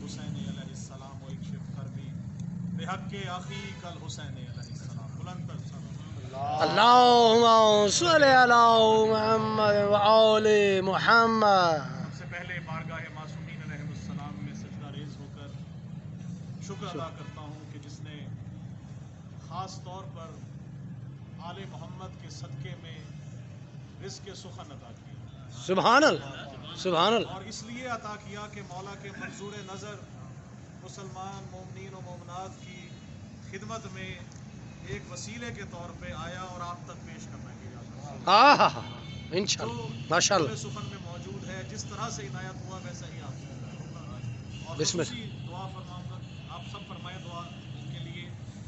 الحسین علیہ السلام و اکشف کربی بحق اخیک الحسین علیہ السلام. بلند تر اللہم صلی علی محمد وآل محمد. سب سے پہلے بارگاہ معصومین علیہ السلام میں سجدہ ریز ہو کر شکر ادا کرتا ہوں کہ جس نے خاص طور پر آل محمد کے صدقے میں رزق سخن عطا کیا. سبحان اللہ سبحان اللہ. اور اس لیے عطا کیا کہ مولا کے منظور نظر مسلمان مومنین و مومنات کی خدمت میں ایک وسیلے کے طور پہ آیا اور آپ تک پیش کرنا کیا جاتا ہے. انشاءاللہ ماشاء اللہ. سخن میں موجود ہے جس طرح سے عنایت ہوا ویسا ہی آپ سے اور بسم اللہ. خصوصی دعا فرماؤں گا. آپ سب فرمائیں دعا کے لیے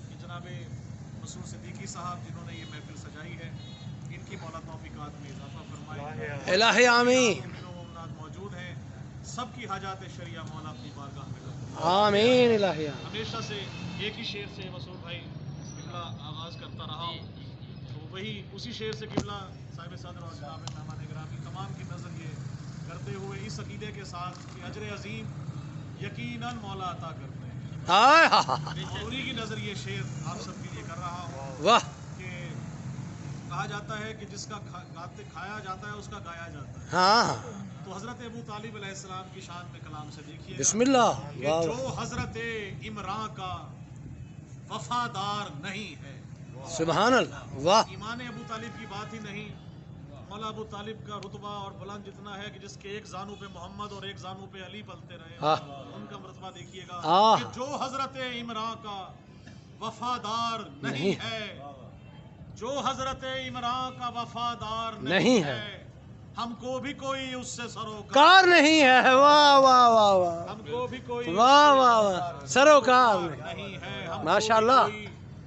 کہ جناب مسعود صدیقی صاحب جنہوں نے یہ محفل سجائی ہے ان کی مولا توفیقات میں اضافہ فرمائے. الہی آمین موجود ہیں سب کی حاجات شریعہ مولا اپنی بارگاہ میں کرتا ہے. آمین الہی آمین. ہمیشہ سے ایک ہی شعر سے مسعود بھائی قبلہ آغاز کرتا رہا ہوں تو وہی اسی شعر سے قبلہ صاحب صدر اور جناب مہمان گرامی تمام کی نظر یہ کرتے ہوئے اس عقیدے کے ساتھ کہ اجر عظیم یقیناً مولا عطا کرتے ہیں اور انہی کی نظر یہ شعر آپ سب کے لیے کر رہا ہوں واہ. کہ کہا جاتا ہے کہ جس کا کھایا جاتا ہے اس کا گایا جاتا ہے. ہاں تو حضرت ابو طالب علیہ السلام کی شان میں کلام سے دیکھیے بسم اللہ. کہ جو حضرت عمران کا وفادار نہیں ہے. سبحان اللہ. واہ. ایمان ابو طالب کی بات ہی نہیں. مولا ابو طالب کا رتبہ اور بلند جتنا ہے کہ جس کے ایک زانو پہ محمد اور ایک زانو پہ علی پلتے رہے ان کا مرتبہ دیکھیے گا کہ جو حضرت عمران کا وفادار نہیں ہے جو حضرت عمران کا وفادار نہیں ہے ہم کو بھی کوئی اس سے سروکار نہیں ہے. واہ واہ واہ واہ. ہم کو بھی کوئی واہ واہ واہ. سروکار نہیں ہے. ہم ماشاء اللہ.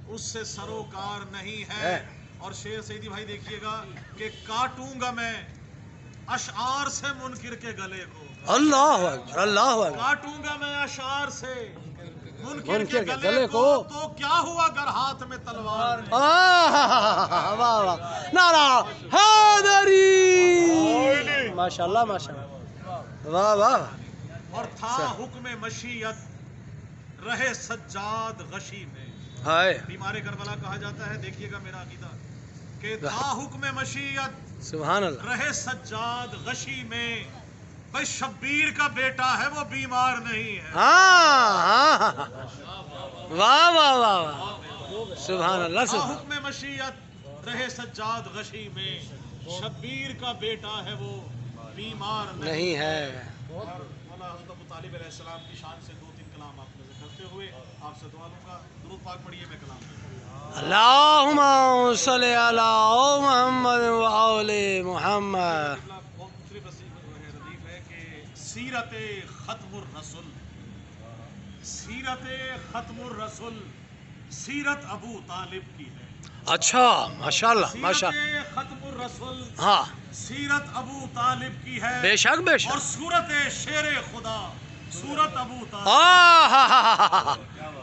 اس سے سروکار نہیں ہے. اور شیر سیدی بھائی دیکھیے گا کہ کاٹوں گا میں اشعار سے منکر کے گلے کو. اللہ اکبر اللہ اکبر. کاٹوں گا میں اشعار سے منکر کے گلے کو تو کیا ہوا اگر ہاتھ میں تلوار. واہ واہ. نعرہ حیدری. ماشاء اللہ ماشاء اللہ. واہ واہ. اور تھا حکم مشیت رہے سجاد غشی میں. بیمار کربلا کہا جاتا ہے دیکھیے گا میرا عقیدہ کہ تھا حکم مشیت سبحان اللہ رہے سجاد غشی میں. بھائی شبیر کا بیٹا ہے وہ بیمار نہیں ہے. واہ واہ واہ. سبحان اللہ. حکم مشیت رہے سجاد غشی میں شبیر کا بیٹا ہے وہ بیمار نہیں ہے. مولا حضرت ابو طالب علیہ السلام کی شان سے 2-3 کلام آپ نظر کرتے ہوئے آپ سے دعا لوں گا. درود پاک پڑھیے میں کلام کروں. اللہم صلی علی محمد وآل محمد. ردیف ہے کہ سیرت ختم الرسول سیرت ابو طالب کی ہے. اچھا ماشاءاللہ ماشاءاللہ. سیرت ختم الرسول ہاں سیرت ابو طالب کی ہے. بے شک بے شک. اور صورت شیر خدا صورت ابو طالب.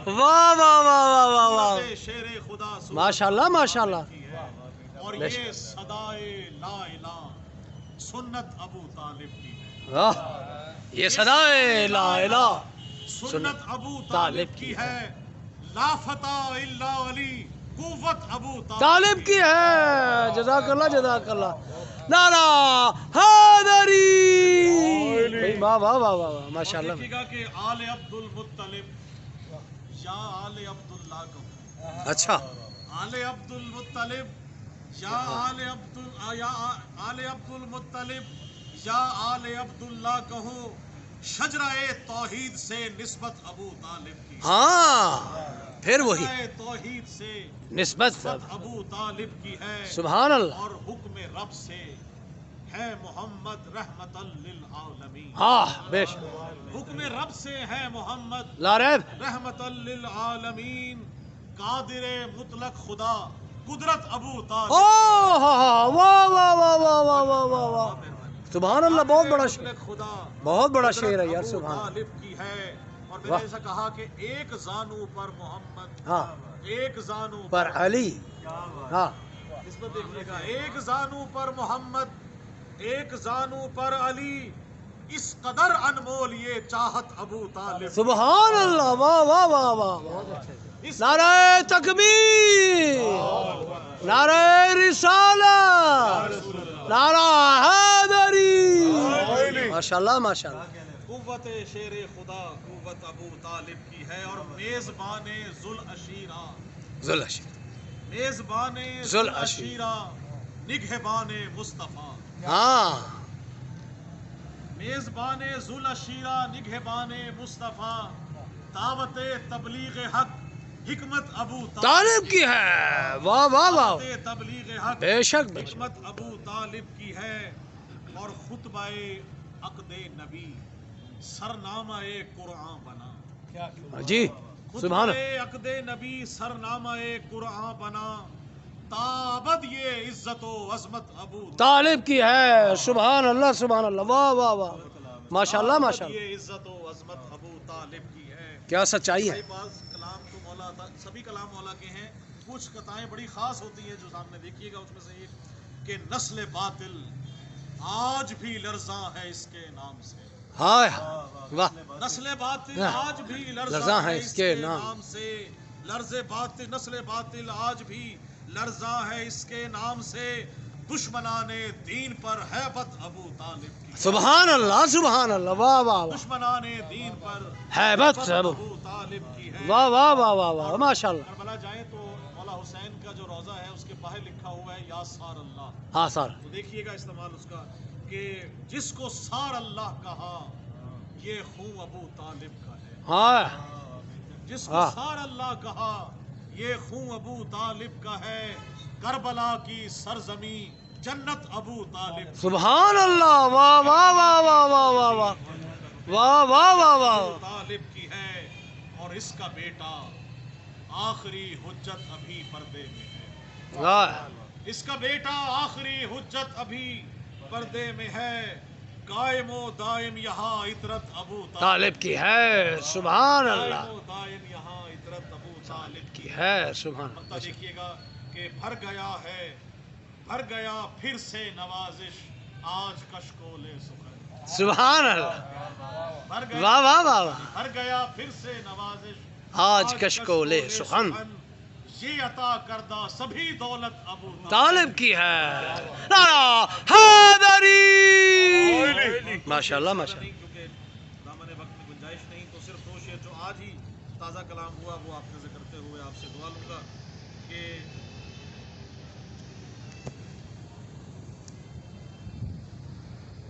واہ واہ واہ واہ واہ. شیر خدا ماشاءاللہ ماشاءاللہ. اور یہ صدائے لا الہ سنت ابو طالب کی ہے. یہ صدائے لا الہ سنت ابو طالب کی ہے. لا فتح الا علی قوت ابو طالب کی ہے. جزاک اللہ جزاک اللہ. نعرہ حیدری. واہ واہ واہ واہ ماشاءاللہ. دیکھیے گا کہ آل عبد المطلب یا آل عبداللہ کو. اچھا آل عبد المطلب یا آل عبد المطلب یا آل عبداللہ کہو شجرہ توحید سے نسبت ابو طالب کی. ہاں پھر وہی توحید سے نسبت ابو طالب کی ہے. سبحان اللہ. اور حکم رب سے ہے محمد رحمت للعالمین. بے شک. حکم رب سے ہے محمد لا ریب رحمت للعالمین. قادر مطلق خدا قدرت ابو طالب. واہ واہ واہ واہ واہ واہ واہ. سبحان اللہ. بہت بڑا شعر. خدا بہت بڑا شعر ہے یار. سبحان طالب کی ہے. اور میں نے ایسا کہا کہ ایک زانو پر محمد ایک زانو پر علی. اس پر دیکھیے گا ایک زانو پر محمد ایک زانو پر علی اس قدر انمول یہ چاہت ابو طالب. سبحان اللہ. واہ واہ واہ واہ. نعرہ تکبیر، نعرہ رسالت، نعرہ حیدری. ماشاءاللہ ماشاءاللہ. قوت شیر خدا قوت ابو طالب کی ہے. اور میزبان ذوالعشیرہ، میزبان ذوالعشیرہ نگہبان مصطفیٰ. ہاں میزبان ذوالعشیرہ نگہبان مصطفیٰ. دعوت تبلیغ حق حکمت ابو طالب کی ہے. واہ واہ واہ. دعوت تبلیغ حق بے شک بے شک. حکمت ابو طالب کی ہے. اور خطبہ عقد نبی سرنامہ قرآن بنا. جی سبحان خطبہ عقد نبی سرنامہ قرآن بنا. تابد یہ عزت و عظمت ابو طالب کی ہے. سبحان اللہ سبحان اللہ. واہ واہ واہ. ماشاءاللہ ماشاءاللہ. یہ عزت و عظمت ابو طالب کی ہے. کیا سچائی ہے. بعض کلام تو مولا سبھی کلام مولا کے ہیں. کچھ قطعیں بڑی خاص ہوتی ہیں جو سامنے دیکھیے گا. اس میں سے ایک کہ نسل باطل آج بھی لرزاں ہے اس کے نام سے. ہائے واہ. نسل باطل آج بھی لرزاں ہے اس کے نام سے. لرز باطل نسل باطل آج بھی لرزاں ہے اس کے نام سے. دشمنان دین پر ہیبت ابو طالب کی. سبحان اللہ سبحان اللہ. واہ واہ واہ. دشمنان دین پر ہیبت ابو طالب کی ہے. واہ واہ واہ واہ واہ. ماشاءاللہ. کربلا جائیں تو مولا حسین کا جو روضہ ہے اس کے باہر لکھا ہوا ہے یا سار اللہ. ہاں سر. تو دیکھیے گا استعمال اس کا کہ جس کو سار اللہ کہا یہ خون ابو طالب کا ہے. ہاں جس کو سار اللہ کہا یہ خون ابو طالب کا ہے. کربلا کی سرزمی جنت ابو طالب. سبحان اللہ. واہ واہ واہ واہ واہ واہ واہ. واہ واہ واہ واہ. ابو طالب کی ہے. اور اس کا بیٹا آخری حجت ابھی پردے میں ہے. واہ. اس کا بیٹا آخری حجت ابھی پردے میں ہے. قائم و دائم یہاں عطرت ابو طالب کی ہے. سبحان اللہ. قائم و دائم یہاں عطرت ابو طالب کی ہے. سبحان اللہ. اللہ. دیکھیے گا کہ بھر گیا ہے بھر گیا پھر سے نوازش آج کشکول سخن. سبحان اللہ. بھر گیا واہ واہ واہ واہ. بھر گیا پھر سے نوازش آج کشکول سخن. یہ عطا کردہ سبھی دولت ابو طالب کی ہے. نعرہ حیدری. ماشاءاللہ ماشاءاللہ. کیونکہ دامن وقت میں گنجائش نہیں تو صرف دو شعر جو آج ہی تازہ کلام ہوا وہ آپ سے کرتے ہوئے آپ سے دعا لوں گا کہ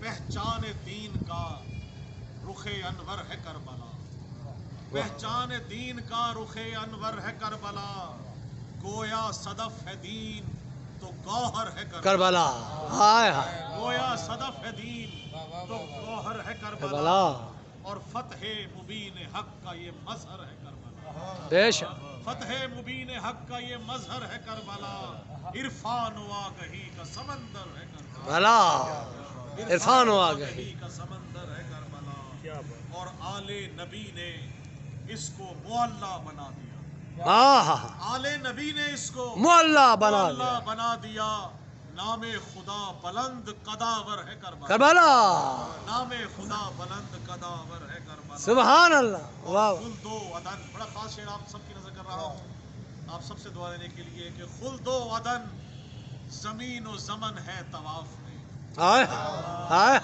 پہچان دین کا رخ انور ہے کربلا. پہچان دین کا رخ انور ہے کربلا. گویا صدف ہے دین تو گوہر ہے کربلا. ہائے ہائے. گویا صدف ہے دین تو گوہر ہے کربلا. اور فتح مبین حق کا یہ مظہر ہے کربلا. بے شک. فتح مبین حق کا یہ مظہر ہے کربلا. عرفان و آگہی کا سمندر ہے کربلا. عرفان و آگہی کا سمندر ہے کربلا. اور آل نبی نے اس کو معلّہ بنا دیا. آل نبی نے اس کو معلّہ بنا دیا. نام خدا بلند قداور ہے کربلا. نام خدا بلند قداور ہے کربلا. سبحان اللہ. واہ. خلد و عدن بڑا خاص شعر آپ سب کی نظر کر رہا ہوں آپ سب سے دعا لینے کے لیے کہ خلد و عدن زمین و زمن ہے طواف میں. ہائے ہائے.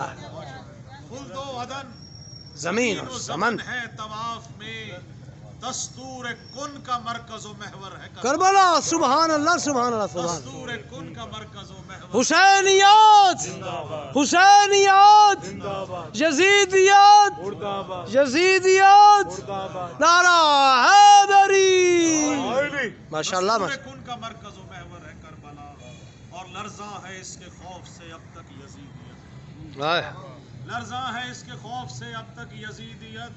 خلد و عدن زمین و زمن ہے طواف میں. دستور کن کا مرکز و محور ہے کربلا. سبحان اللہ سبحان اللہ. سبحان. دستور کن کا مرکز و محور. حسینیات حسینیات یزیدیات یزیدیات. نعرہ حیدری. ماشاءاللہ ماشاءاللہ. کن کا مرکز و محور ہے کربلا. اور لرزاں ہے اس کے خوف سے اب تک یزیدیت. لرزاں ہے اس کے خوف سے اب تک یزیدیت.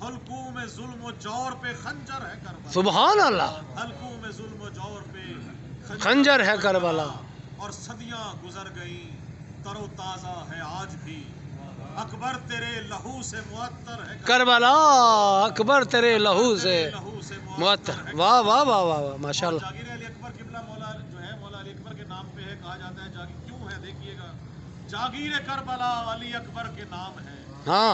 حلقوں میں ظلم و جور پہ خنجر ہے کربلا. سبحان اللہ. حلقوں میں ظلم و جور پہ خنجر ہے کربلا. اور صدیاں گزر گئیں تر و تازہ ہے آج بھی. اکبر تیرے لہو سے معطر ہے کربلا. اکبر تیرے لہو سے معطر. واہ واہ واہ واہ. ماشاءاللہ. جاگیر علی اکبر قبلہ مولا جو ہے مولا علی اکبر کے نام پہ ہے. کہا جاتا ہے جاگیر کیوں ہے دیکھیے گا. جاگیر کربلا علی اکبر کے نام ہے. ہاں